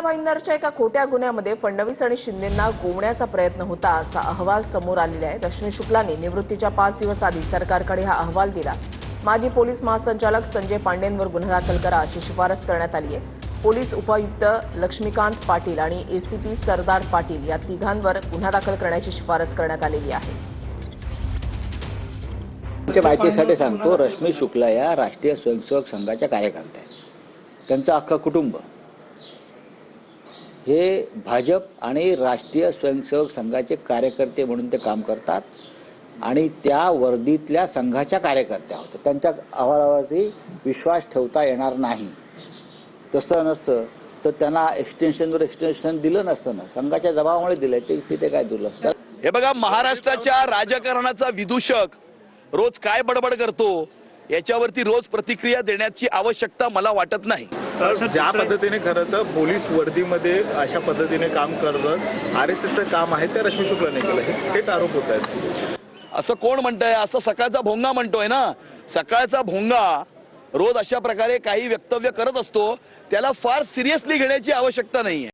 भाईंदरच्या एका खोट्या गुन्ह्यामध्ये फडणवीस आणि शिंदेंना गोवण्याचा प्रयत्न होता असा अहवाल समोर आलेला आहे। रश्मी शुक्लांनी निवृत्तीच्या 5 दिवस आधी सरकारकडे हा अहवाल दिला। माजी पोलीस महासंचालक संजय पांडेंवर गुन्हा दाखल करा अशी शिफारस करण्यात आली आहे। पोलीस उपायुक्त लक्ष्मीकांत पाटील आणि एसीपी सरदार पाटील या तिघांवर गुन्हा दाखल करण्याची शिफारस करण्यात आलेली आहे। माहितीसाठी सांगतो, रश्मी शुक्ला या राष्ट्रीय स्वयंसेवक संघाच्या कार्यकर्त्या आहेत। त्यांचं अख्खं कुटुंब हे भाजप आणि राष्ट्रीय स्वयंसेवक संघाचे कार्यकर्ते म्हणून ते काम करतात आणि त्या वर्दीतल्या संघाच्या कार्यकर्त्या होत्या। त्यांच्या अहवालावरती विश्वास ठेवता येणार नाही। तसं नसतं तर त्यांना एक्सटेन्शन दिलं नसतं ना, संघाच्या दबावामुळे दिलंय ते। तिथे काय दुर्लक्ष। हे बघा, महाराष्ट्राच्या राजकारणाचा विदूषक रोज काय बडबड करतो याच्यावरती रोज प्रतिक्रिया देण्याची आवश्यकता मला वाटत नाही। ज्या पद्धतीने खरं तर पोलीस वर्दीमध्ये अशा पद्धतीने काम करणं आरएसएसचं काम आहे ते रश्मी शुक्लाने केलं, हे थेट आरोप होत आहेत। असं कोण म्हणतंय? असं सकाळचा भोंगा म्हणतोय ना। सकाळचा भोंगा रोज अशा प्रकारे काही वक्तव्य करत असतो, त्याला फार सिरियसली घेण्याची आवश्यकता नाहीये।